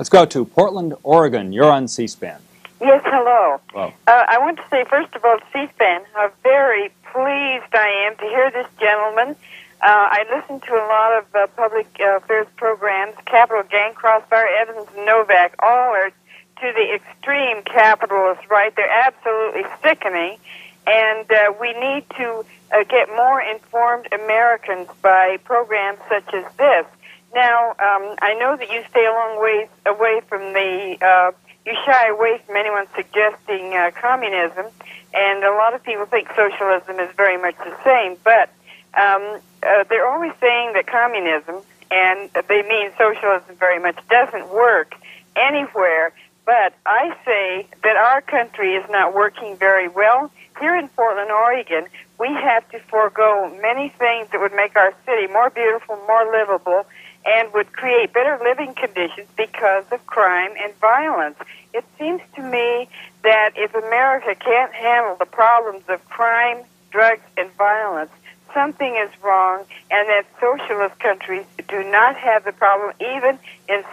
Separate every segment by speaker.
Speaker 1: Let's go to Portland, Oregon. You're on C-SPAN.
Speaker 2: Yes, hello.
Speaker 1: Hello.
Speaker 2: I want to say, first of all, to C-SPAN, how very pleased I am to hear this gentleman. I listen to a lot of public affairs programs, Capital Gang, Crossfire, Evans, and Novak. All are to the extreme capitalists, right? They're absolutely sickening. And we need to get more informed Americans by programs such as this. Now, I know that you stay a long ways away from the, you shy away from anyone suggesting communism, and a lot of people think socialism is very much the same, but they're always saying that communism, and they mean socialism very much, doesn't work anywhere, but I say that our country is not working very well. Here in Portland, Oregon, we have to forego many things that would make our city more beautiful, more livable, and would create better living conditions because of crime and violence. It seems to me that if America can't handle the problems of crime, drugs, and violence, something is wrong, and that socialist countries do not have the problem. Even in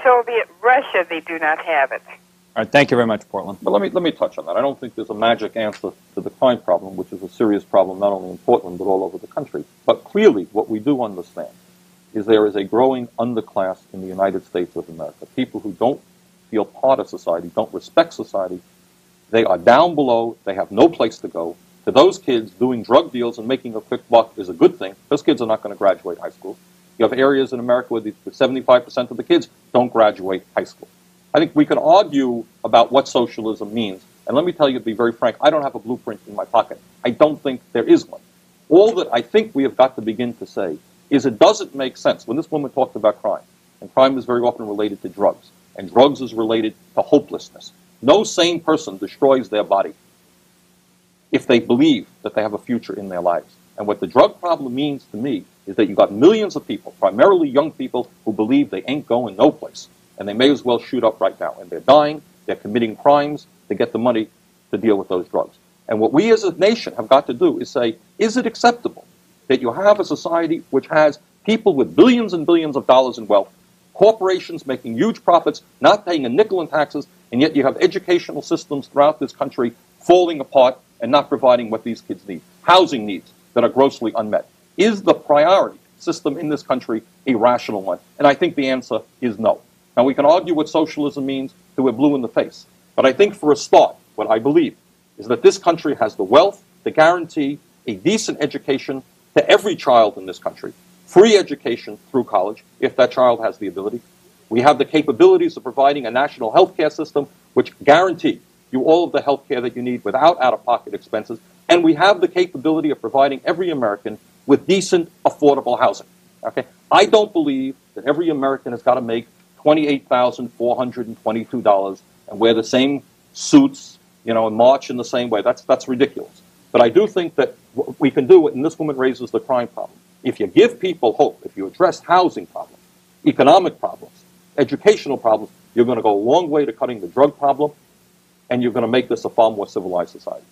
Speaker 2: Soviet Russia, they do not have it.
Speaker 1: All right, thank you very much, Portland.
Speaker 3: But let me touch on that. I don't think there's a magic answer to the crime problem, which is a serious problem not only in Portland but all over the country. But clearly, what we do understand is there is a growing underclass in the United States of America. People who don't feel part of society, don't respect society. They are down below. They have no place to go. To those kids, doing drug deals and making a quick buck is a good thing. Those kids are not going to graduate high school. You have areas in America where 75% of the kids don't graduate high school. I think we can argue about what socialism means. And let me tell you, to be very frank, I don't have a blueprint in my pocket. I don't think there is one. All that I think we have got to begin to say is it doesn't make sense. When this woman talked about crime, and crime is very often related to drugs, and drugs is related to hopelessness. No sane person destroys their body if they believe that they have a future in their lives. And what the drug problem means to me is that you've got millions of people, primarily young people, who believe they ain't going no place, and they may as well shoot up right now. And they're dying, they're committing crimes to get the money to deal with those drugs. And what we as a nation have got to do is say, is it acceptable that you have a society which has people with billions and billions of dollars in wealth, corporations making huge profits, not paying a nickel in taxes, and yet you have educational systems throughout this country falling apart and not providing what these kids need, housing needs that are grossly unmet? Is the priority system in this country a rational one? And I think the answer is no. Now, we can argue what socialism means till we're blue in the face. But I think for a start, what I believe is that this country has the wealth to guarantee a decent education to every child in this country, free education through college, if that child has the ability. We have the capabilities of providing a national health care system which guarantee you all of the health care that you need without out-of-pocket expenses. And we have the capability of providing every American with decent, affordable housing. Okay? I don't believe that every American has got to make $28,422 and wear the same suits, and march in the same way. That's ridiculous. But I do think that we can do it, and this woman raises the crime problem. If you give people hope, if you address housing problems, economic problems, educational problems, you're going to go a long way to cutting the drug problem, and you're going to make this a far more civilized society.